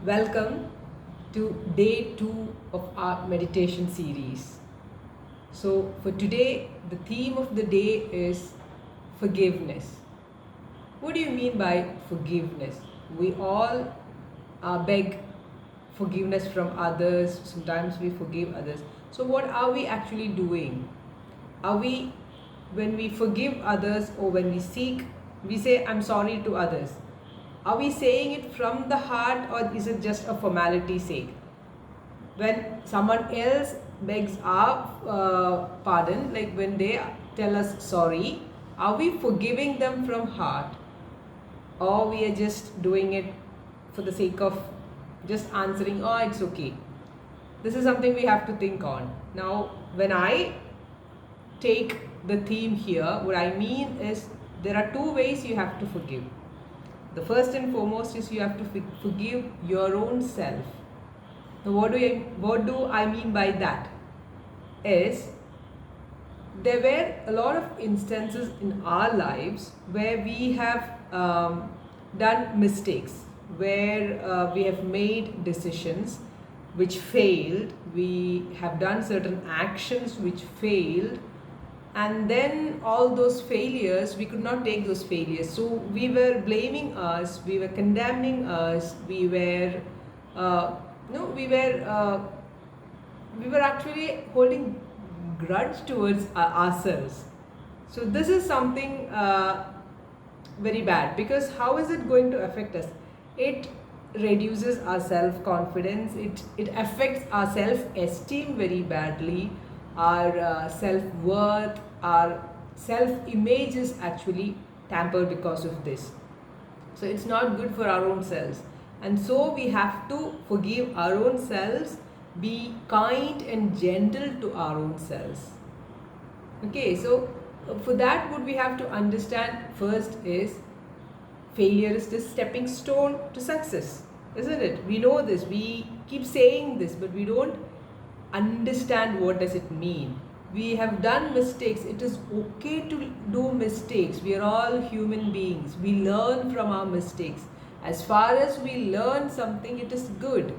Welcome to day 2 of our meditation series. So, for today, the theme of the day is forgiveness. What do you mean by forgiveness? We all beg forgiveness from others, sometimes we forgive others. So, what are we actually doing? Are we, when we forgive others or when we say, I'm sorry to others, are we saying it from the heart or is it just a formality sake? When someone else begs our pardon, like when they tell us sorry, are we forgiving them from heart or we are just doing it for the sake of just answering, oh, it's okay? This is something we have to think on. Now, when I take the theme here, what I mean is there are two ways you have to forgive. The first and foremost is you have to forgive your own self. Now, what do I mean by that? Is there were a lot of instances in our lives where we have done mistakes, where we have made decisions which failed, we have done certain actions which failed, and then all those failures, we could not take those failures, so we were blaming us, we were condemning us, we were no we were actually holding grudge towards ourselves. So this is something very bad, because how is it going to affect us? It reduces our self-confidence, it affects our self-esteem very badly, our self-worth, our self-image is actually tampered because of this. So it's not good for our own selves, and so we have to forgive our own selves, be kind and gentle to our own selves. Okay, so for that, what we have to understand first is failure is the stepping stone to success, isn't it? We know this, we keep saying this, but we don't understand what does it mean. We have done mistakes. It is okay to do mistakes. We are all human beings. We learn from our mistakes. As far as we learn something, it is good,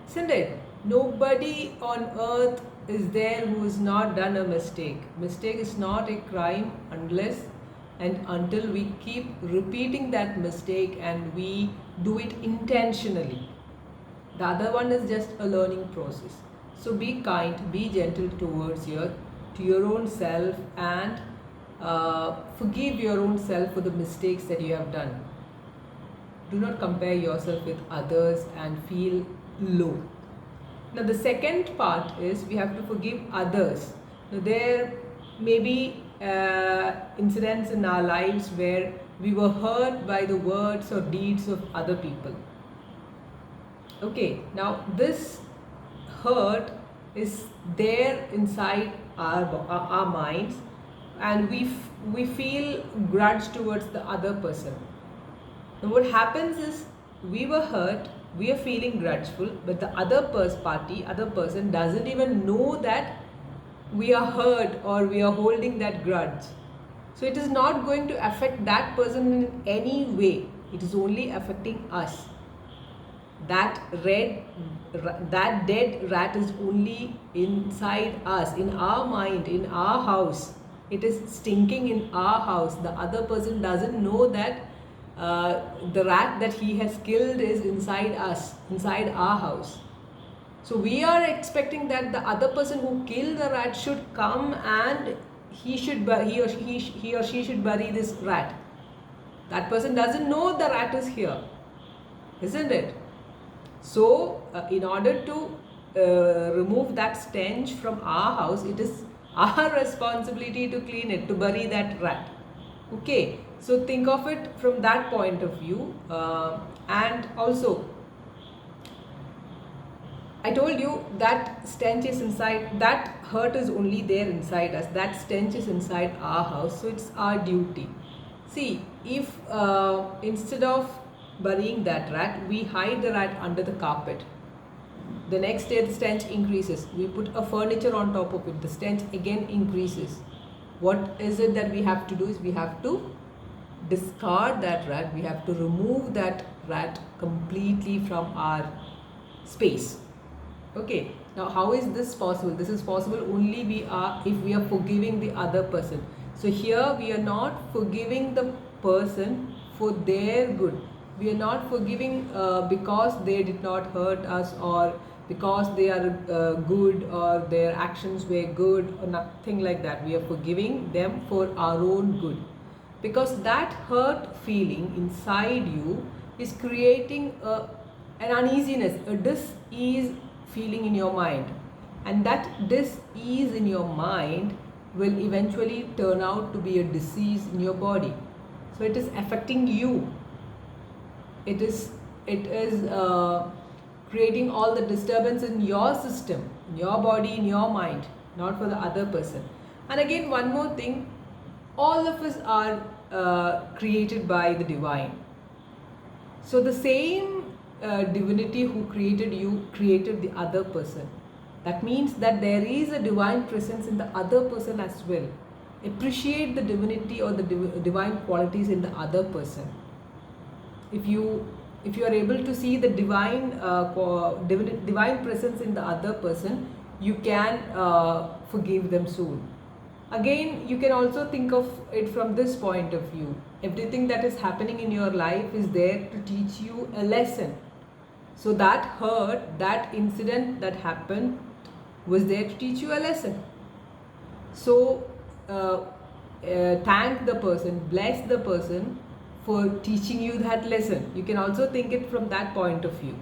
isn't it? Nobody on earth is there who has not done a mistake. Mistake is not a crime unless and until we keep repeating that mistake and we do it intentionally. The other one is just a learning process. So be kind, be gentle towards your own self, and forgive your own self for the mistakes that you have done. Do not compare yourself with others and feel low. Now the second part is we have to forgive others. Now there may be incidents in our lives where we were hurt by the words or deeds of other people. Okay, now this hurt is there inside our minds, and we feel grudge towards the other person. Now what happens is we were hurt, we are feeling grudgeful, but the other person doesn't even know that we are hurt or we are holding that grudge. So it is not going to affect that person in any way. It is only affecting us. That dead rat is only inside us, in our mind, in our house. It is stinking in our house. The other person doesn't know that the rat that he has killed is inside us, inside our house. So we are expecting that the other person who killed the rat should come and he or she should bury this rat. That person doesn't know the rat is here, isn't it? So in order to remove that stench from our house, it is our responsibility to clean it, to bury that rat. Okay, so think of it from that point of view. And also, I told you that stench is inside, that hurt is only there inside us, that stench is inside our house, so it's our duty. See, if instead of burying that rat, we hide the rat under the carpet, the next day the stench increases. We put a furniture on top of it, the stench again increases. What is it that we have to do is we have to discard that rat, we have to remove that rat completely from our space. Okay, now how is this possible? This is possible only we are if we are forgiving the other person. So here we are not forgiving the person for their good. We are not forgiving because they did not hurt us, or because they are good, or their actions were good, or nothing like that. We are forgiving them for our own good, because that hurt feeling inside you is creating an uneasiness, a dis-ease feeling in your mind, and that dis-ease in your mind will eventually turn out to be a disease in your body. So it is affecting you. It is creating all the disturbance in your system, in your body, in your mind, not for the other person. And again, one more thing, all of us are created by the divine. So the same divinity who created you created the other person. That means that there is a divine presence in the other person as well. Appreciate the divinity or the divine qualities in the other person. If you are able to see the divine presence in the other person, you can forgive them soon. Again, you can also think of it from this point of view. Everything that is happening in your life is there to teach you a lesson. So that hurt, that incident that happened was there to teach you a lesson. So thank the person, bless the person for teaching you that lesson. You can also think it from that point of view.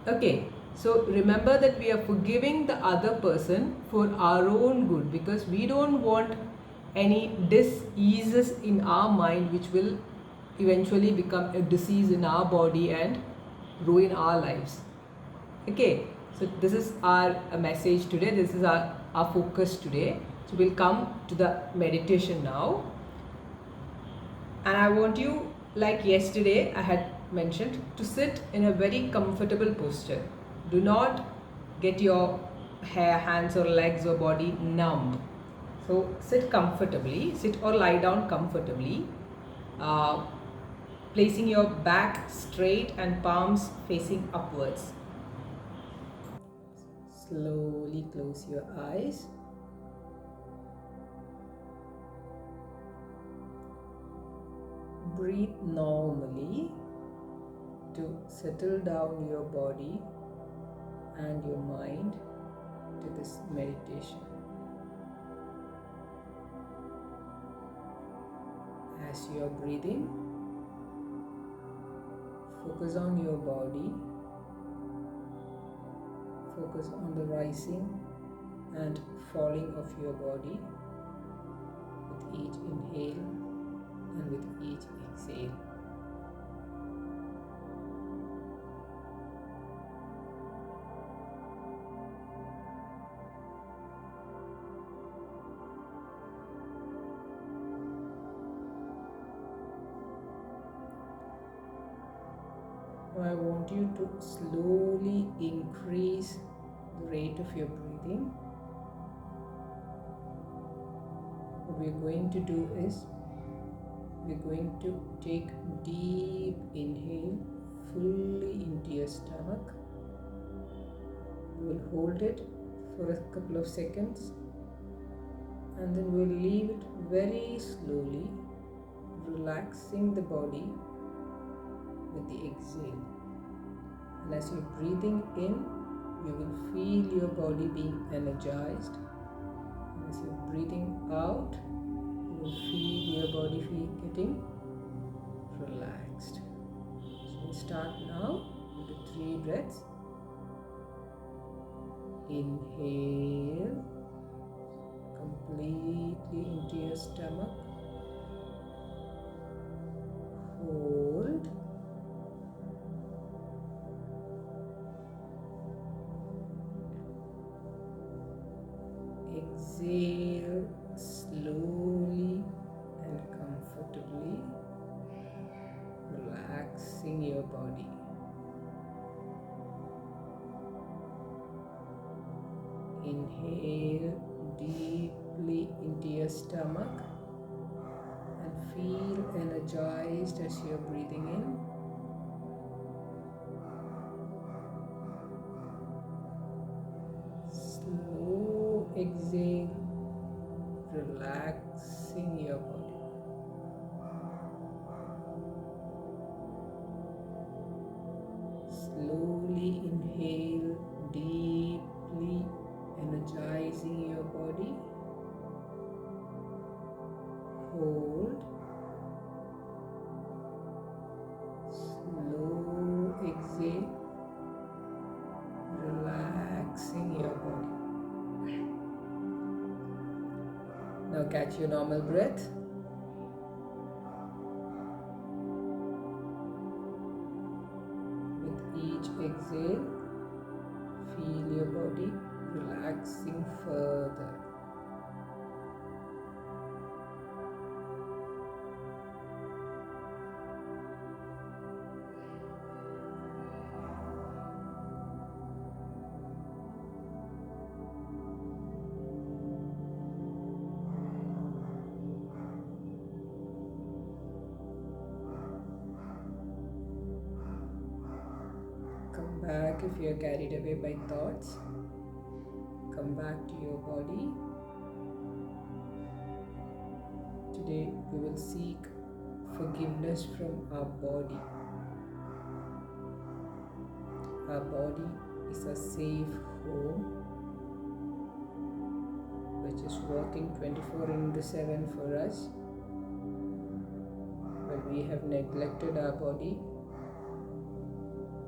Okay, so remember that we are forgiving the other person for our own good, because we don't want any diseases in our mind which will eventually become a disease in our body and ruin our lives. Okay, so this is our message today. This is our focus today. So we'll come to the meditation now. And I want you, like yesterday I had mentioned, to sit in a very comfortable posture. Do not get your hands or legs or body numb. So sit comfortably, sit or lie down comfortably, placing your back straight and palms facing upwards. Slowly close your eyes. Breathe normally to settle down your body and your mind to this meditation. As you are breathing, focus on your body, focus on the rising and falling of your body with each inhale and with each exhale. Now I want you to slowly increase the rate of your breathing. What we're going to do is, we're going to take deep inhale fully into your stomach. We'll hold it for a couple of seconds, and then we'll leave it very slowly, relaxing the body with the exhale. And as you're breathing in, you will feel your body being energized. And as you're breathing out, you will feel your body getting relaxed. So we'll start now with 3 breaths. Inhale completely into your stomach. Hold. Exhale slowly and comfortably, relaxing your body. Inhale deeply into your stomach and feel energized as you're breathing in. exhale, relaxing your body. Slowly inhale, deeply energizing your body. Hold. Slow exhale, relaxing your body. Now catch your normal breath. With each exhale, feel your body relaxing further. Come back if you are carried away by thoughts. Come back to your body. Today we will seek forgiveness from our body. Our body is a safe home which is working 24/7 for us. But we have neglected our body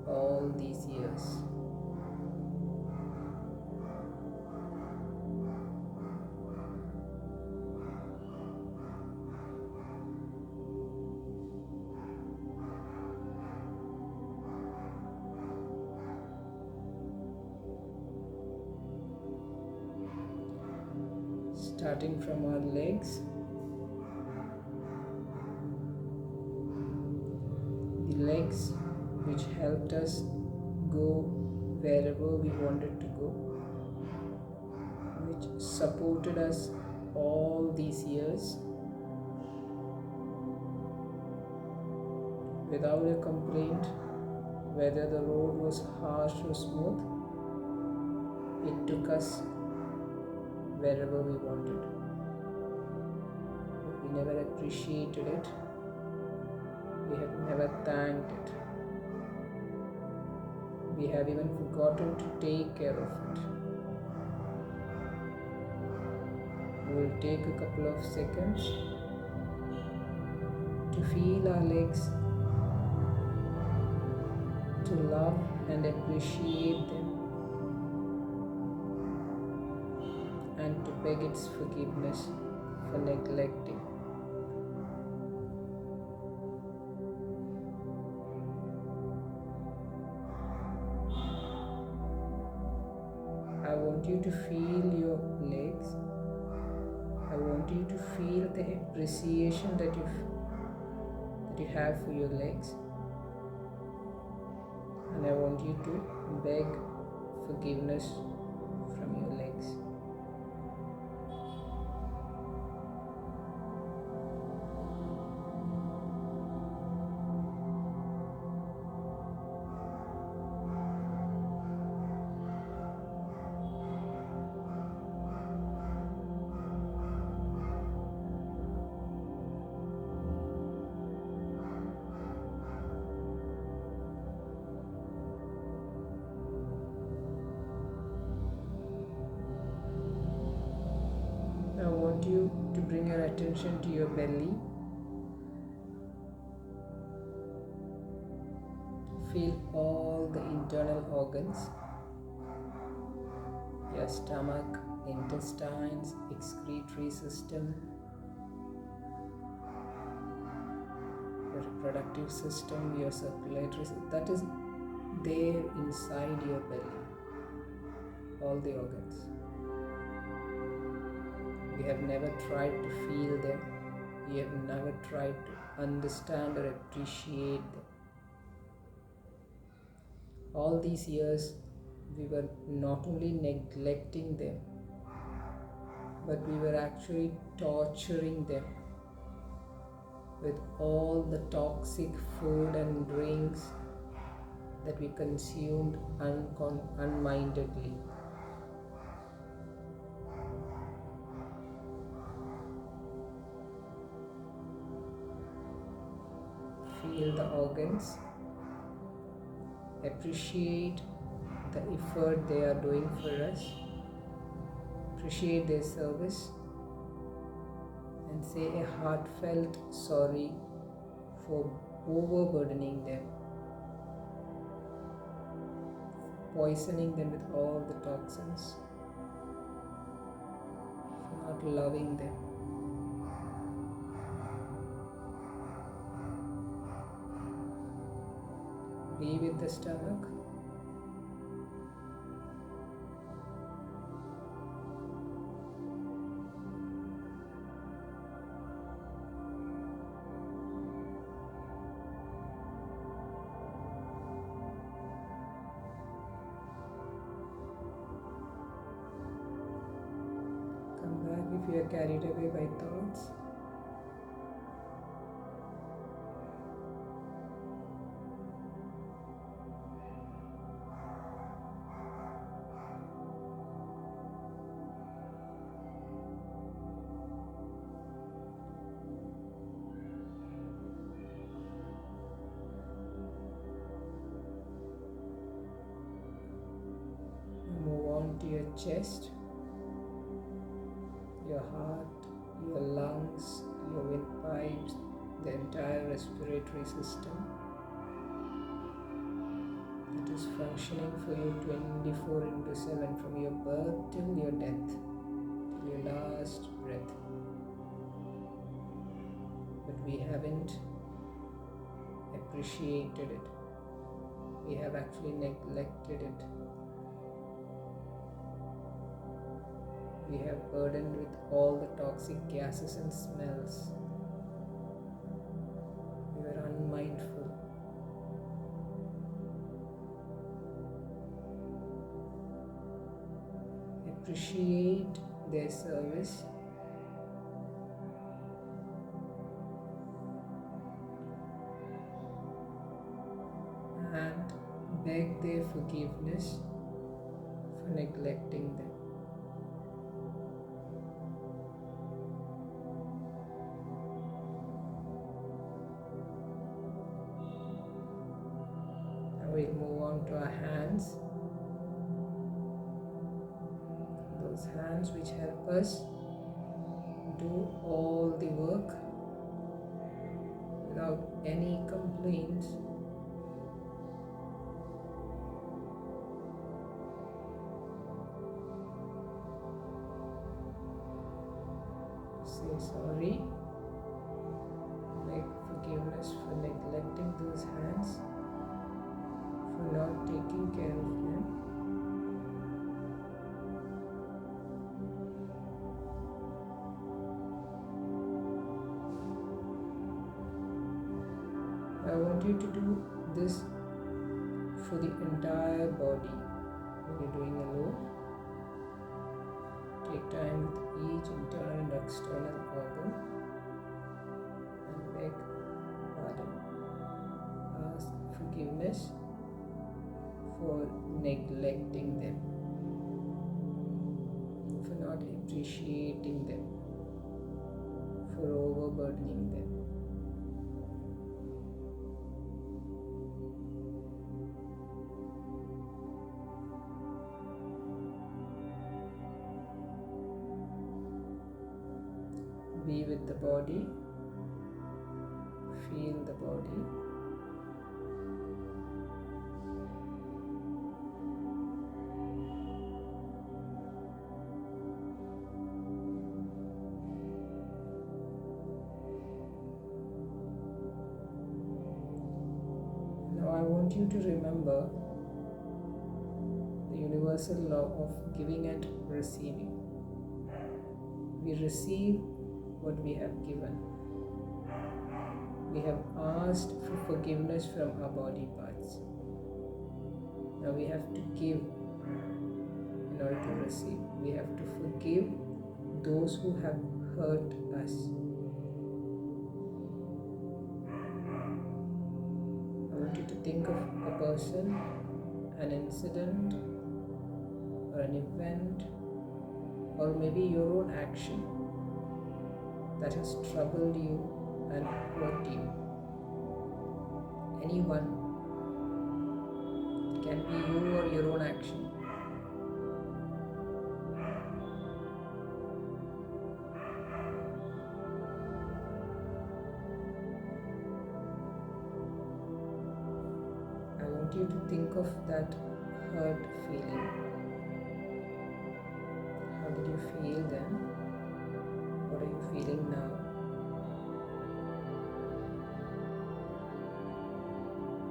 all these years. Starting from our legs, the legs which helped us go wherever we wanted to go, which supported us all these years without a complaint, whether the road was harsh or smooth. It took us wherever we wanted. But we never appreciated it. We have never thanked it. We have even forgotten to take care of it. We will take a couple of seconds to feel our legs, to love and appreciate them, and to beg its forgiveness for neglecting. I want you to feel your legs. I want you to feel the appreciation that you have for your legs. And I want you to beg forgiveness from your legs. I want you to bring your attention to your belly. Feel all the internal organs, your stomach, intestines, excretory system, your reproductive system, your circulatory system. That is there inside your belly. All the organs. We have never tried to feel them. We have never tried to understand or appreciate them. All these years, we were not only neglecting them, but we were actually torturing them with all the toxic food and drinks that we consumed unmindedly. feel the organs, appreciate the effort they are doing for us, appreciate their service, and say a heartfelt sorry for overburdening them, poisoning them with all the toxins, for not loving them. Be with the stomach. Come back if you are carried away by thoughts. Move on to your chest, your heart, your lungs, your windpipes, the entire respiratory system that is functioning for you 24/7 from your birth till your death, till your last breath. But we haven't appreciated it. We have actually neglected it. We have burdened with all the toxic gases and smells. We were unmindful. Appreciate their service. And beg their forgiveness for neglecting them. We'll move on to our hands. Those hands which help us do all the work without any complaints. Say sorry. Beg forgiveness for neglecting those hands, for not taking care of them. I want you to do this for the entire body. When you're doing alone, take time with each internal and external organ and beg pardon. Ask forgiveness for neglecting them, for not appreciating them, for overburdening them. Be with the body, feel the body. Now I want you to remember the universal law of giving and receiving. We receive what we have given. We have asked for forgiveness from our body parts. Now we have to give in order to receive. We have to forgive those who have hurt us. I want you to think of a person, an incident, or an event, or maybe your own action that has troubled you and hurt you. anyone. It can be you or your own action. I want you to think of that hurt feeling. How did you feel then? What are you feeling now?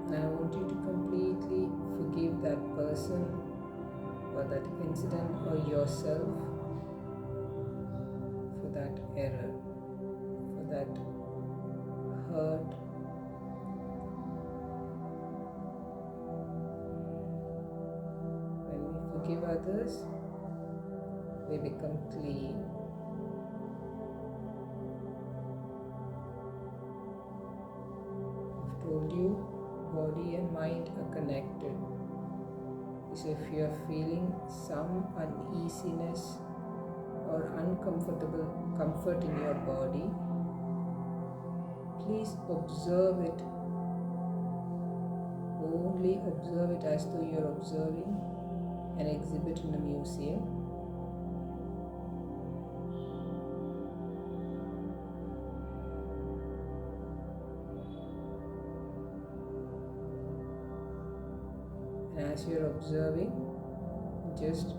And I want you to completely forgive that person or that incident or yourself for that error, for that hurt. When we forgive others, we become clean. I've told you, body and mind are connected. So if you are feeling some uneasiness or uncomfortable comfort in your body, please observe it. Only observe it as though you're observing an exhibit in a museum. And as you're observing, just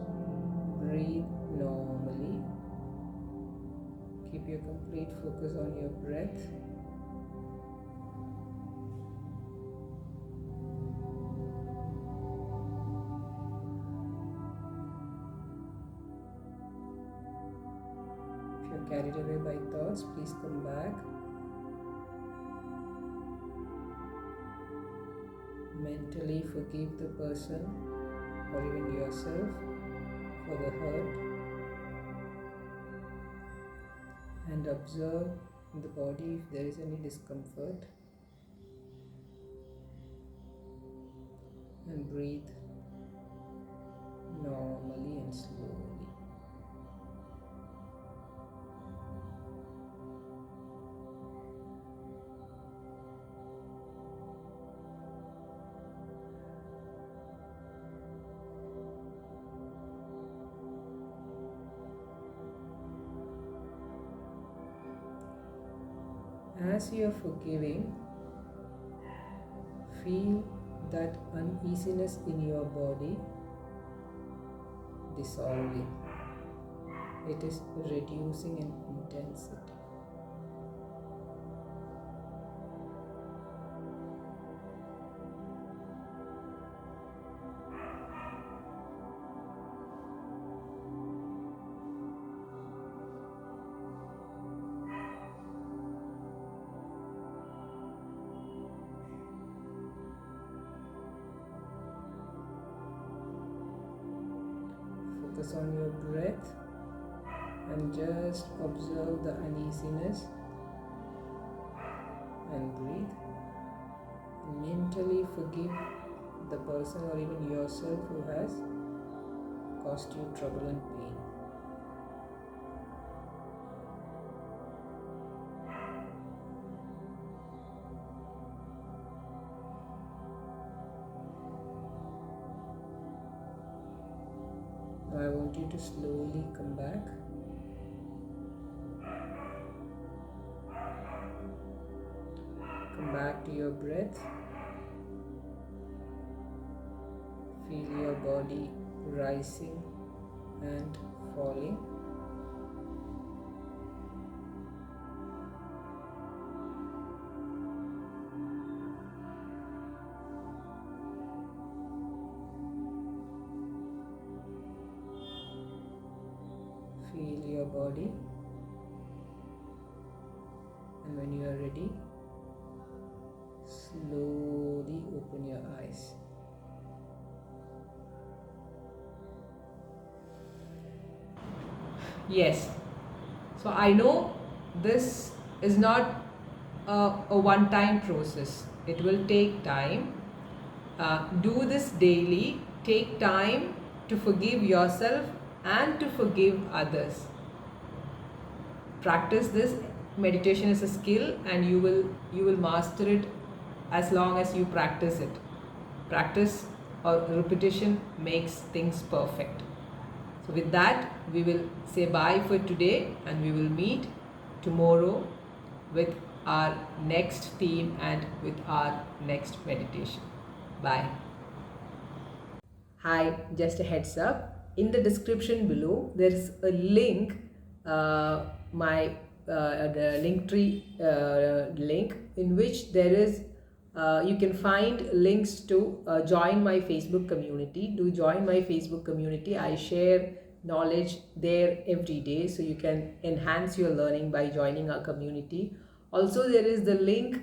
breathe normally. Keep your complete focus on your breath. If you're carried away by thoughts, please come back. Mentally forgive the person or even yourself for the hurt, and observe in the body if there is any discomfort, and breathe normally and slowly. As you are forgiving, feel that uneasiness in your body dissolving. It is reducing in intensity. Focus on your breath and just observe the uneasiness and breathe. Mentally forgive the person or even yourself who has caused you trouble and pain. Now I want you to slowly come back. Come back to your breath. Feel your body rising and falling. Feel your body, and when you are ready, slowly open your eyes. Yes. So I know this is not a one-time process. It will take time. Do this daily. Take time to forgive yourself and to forgive others. Practice this. Meditation is a skill, and you will master it as long as you practice it. Practice or repetition makes things perfect. So with that, we will say bye for today, and we will meet tomorrow with our next theme and with our next meditation. Bye. Hi, just a heads up. In the description below, there is a link, my the Linktree link, in which there is you can find links to join my Facebook community. Do join my Facebook community. I share knowledge there every day, so you can enhance your learning by joining our community. Also, there is the link,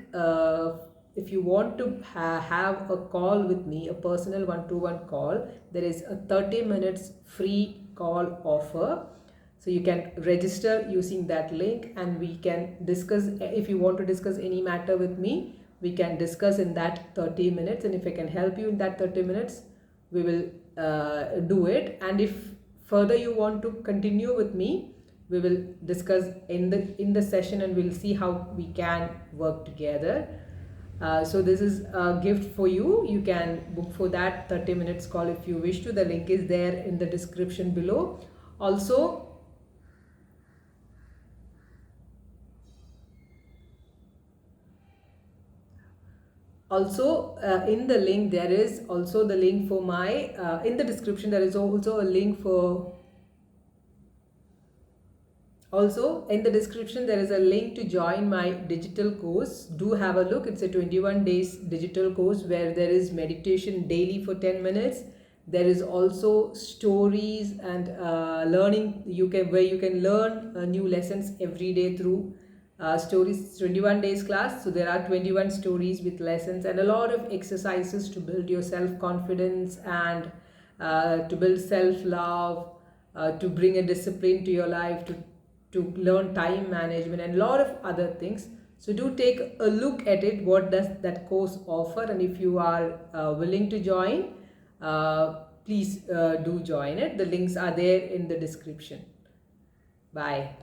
if you want to have a call with me, a personal one-to-one call, there is a 30 minutes free call offer. So you can register using that link, and we can discuss. If you want to discuss any matter with me, we can discuss in that 30 minutes, and if I can help you in that 30 minutes, we will do it. And if further you want to continue with me, we will discuss in the session, and we'll see how we can work together. So this is a gift for you. You can book for that 30 minutes call if you wish to. The link is there in the description below. Also, in the link there is also the link for my in the description there is also a link for. Also, in the description, there is a link to join my digital course. Do have a look. It's a 21 days digital course where there is meditation daily for 10 minutes. There is also stories and learning. Where you can learn new lessons every day through stories. 21 days class. So there are 21 stories with lessons and a lot of exercises to build your self-confidence and to build self-love, to bring a discipline to your life, to learn time management and a lot of other things. So do take a look at it, what does that course offer, and if you are willing to join, please do join it. The links are there in the description. Bye.